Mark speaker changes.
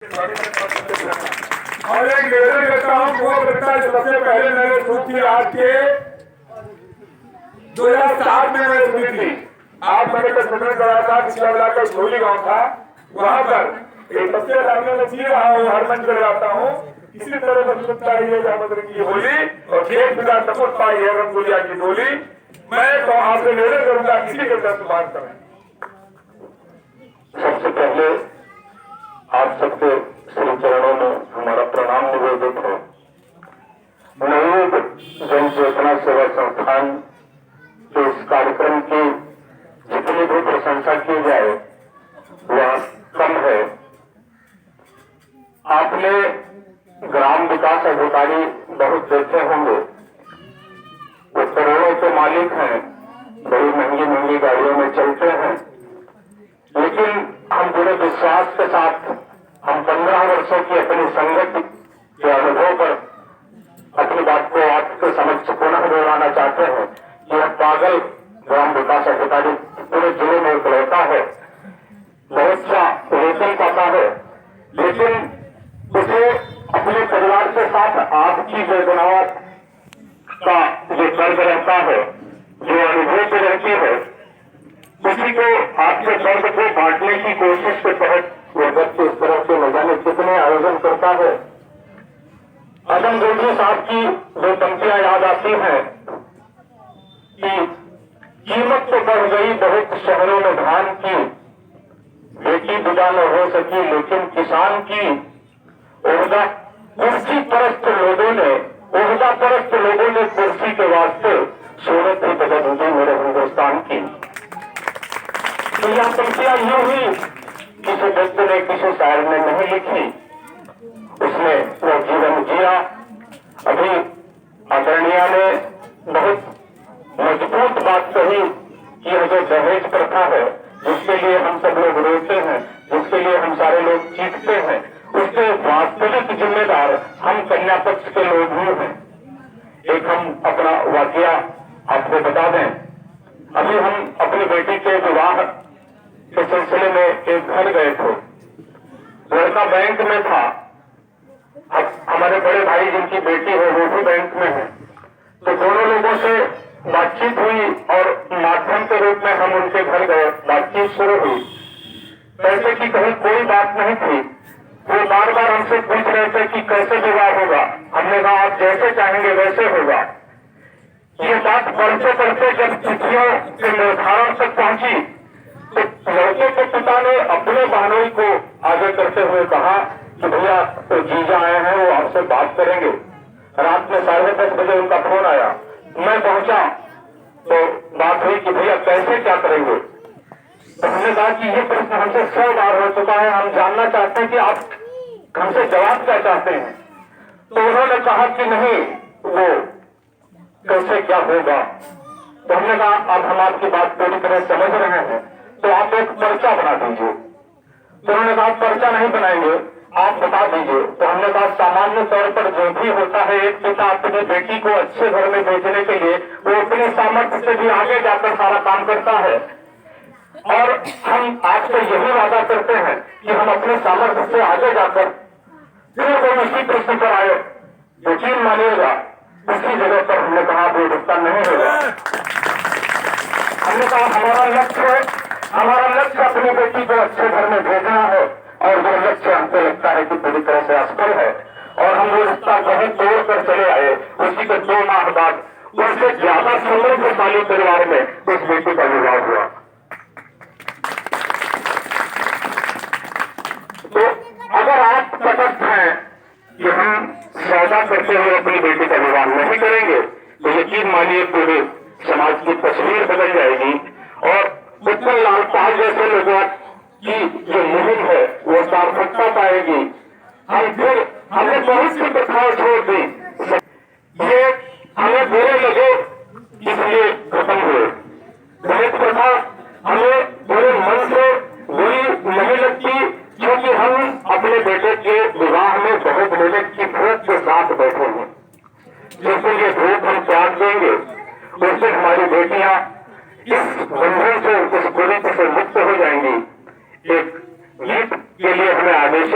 Speaker 1: और एक निवेदन करता हूँ वो बच्चा जो सबसे पहले मैंने सूची आज के 2007 में मैंने सुनी थी। आप मैंने कल सुनने कराया था पिछला वाला का झोली गाँव था, वहां पर एक सबसे सामने में जी रहा हूँ, हर मंच पर जाता हूँ। इसी तरह से सुनता है अहमद रंग की होली और खेत पिता सपुत पाई है रंगोलिया की डोली। मैं तो आपसे निवेदन करूंगा इसी के साथ बात करें।
Speaker 2: सबसे पहले आप सबके श्री चरणों में हमारा प्रणाम निवेदित है। नवयुग जन चेतना सेवा संस्थान के इस कार्यक्रम की जितनी भी प्रशंसा की जाए वह कम है। आपने ग्राम विकास अधिकारी बहुत देखे होंगे, वो करोड़ों के मालिक हैं, बड़ी महंगी महंगी गाड़ियों में चलते हैं, लेकिन हम पूरे विश्वास के साथ हम 15 वर्षों की अपनी संगत के अनुभव पर अपनी बात को आपके समक्ष पुनः दोहराना चाहते हैं कि यह पागल ग्राम विकास अधिकारी पूरे जिले में इकलौता है, बहुत सा वेतन पाता है, लेकिन उसे अपने परिवार के साथ आपकी वेदनाओं का जो दर्द रहता है, जो अनुभूति रहती है, उसी को आपके दर्द को बांटने की कोशिश के तहत वो व्यक्ति इस तरह से न जाने कितने आयोजन करता है। अदम गोलजी साहब की दो पंक्तियां याद आती हैं कि कीमत तो बढ़ गई बहुत शहरों में धान की, बेटी विदा न हो सकी लेकिन किसान की। ओहदा कुर्सी परस्त लोगों ने कुर्सी के वास्ते सूरत की बदल दी मेरे हिंदुस्तान की। तो यह पंक्तियां यूं ही किसी व्यक्ति ने किसी शायर ने नहीं लिखी, उसने वो जीवन जिया। अभी आदरणीय ने बहुत मजबूत बात कही कि यह जो दहेज प्रथा है, जिसके लिए हम सब लोग रोते हैं, जिसके लिए हम सारे लोग चीखते हैं, उसके वास्तविक जिम्मेदार हम कन्या पक्ष के लोग ही हैं। एक हम अपना वाकया आपको बता दें। अभी हम अपनी बेटी के विवाह के सिलसिले में एक घर गए थे, लड़का बैंक में था, अब हमारे बड़े भाई जिनकी बेटी है वो भी बैंक में है, तो दोनों लोगों से बातचीत हुई और माध्यम के रूप में हम उनके घर गए, बातचीत शुरू हुई। पैसे की कहीं कोई बात नहीं थी, वो बार बार हमसे पूछ रहे थे कि कैसे विवाह होगा। हमने कहा आप जैसे चाहेंगे वैसे होगा। ये बात बढ़ते बढ़ते जब तिथियों के निर्धारण तक पहुंची तो लड़के के पिता ने अपने बहनोई को आगे करते हुए कहा कि भैया तो जीजा आए हैं, वो आपसे बात करेंगे। रात में 10:30 बजे उनका फोन आया, मैं पहुंचा तो बात हुई कि भैया कैसे क्या करेंगे। तो हमने कहा कि ये प्रश्न हमसे 100 बार हो चुका है, हम जानना चाहते हैं कि आप हमसे जवाब क्या चाहते हैं। तो उन्होंने कहा कि नहीं, वो कैसे क्या होगा। तो हमने कहा अब हम आपकी बात पूरी तरह समझ रहे हैं, तो आप एक पर्चा बना दीजिए। तो उन्होंने कहा पर्चा नहीं बनाएंगे, आप बता दीजिए। तो हमने कहा सामान्य तौर पर जो भी होता है, एक पिता अपनी बेटी को अच्छे घर में भेजने के लिए वो अपने सामर्थ्य से भी आगे जाकर सारा काम करता है, और हम आपसे यही वादा करते हैं कि हम अपने सामर्थ्य से आगे जाकर फिर वो इसी प्रश्न पर आए, यकीन मानिएगा उसी जगह पर हमने कहा वो रिश्ता नहीं होगा। हमने कहा हमारा लक्ष्य अपनी बेटी को अच्छे घर में भेजना है, और वो लक्ष्य हमको लगता है कि पूरी तरह से असफल है, और हम वो रिश्ता बहुत तोड़ कर चले आए। उसी के 2 माह बाद उनसे ज्यादा समृद्धशाली परिवार में उस बेटी का विवाह हुआ। तो अगर आप तटस्थ हैं कि हम सौदा करते हुए अपनी बेटी का विवाह नहीं करेंगे, तो यकीन मानिए पूरे समाज की तस्वीर बदल जाएगी, और उत्पल लाल पाल जैसे लोगों की जो मुहिम है वो सार्थकता पाएगी। हमने बहुत सी प्रथाएं छोड़ दी, ये हमें बुरे लगे इसलिए खत्म हुए। दहेज प्रथा हमें पूरे मन से बुरी नहीं लगती, क्योंकि हम अपने बेटे के विवाह में बहुत मेहनत की भूख के साथ बैठे हैं।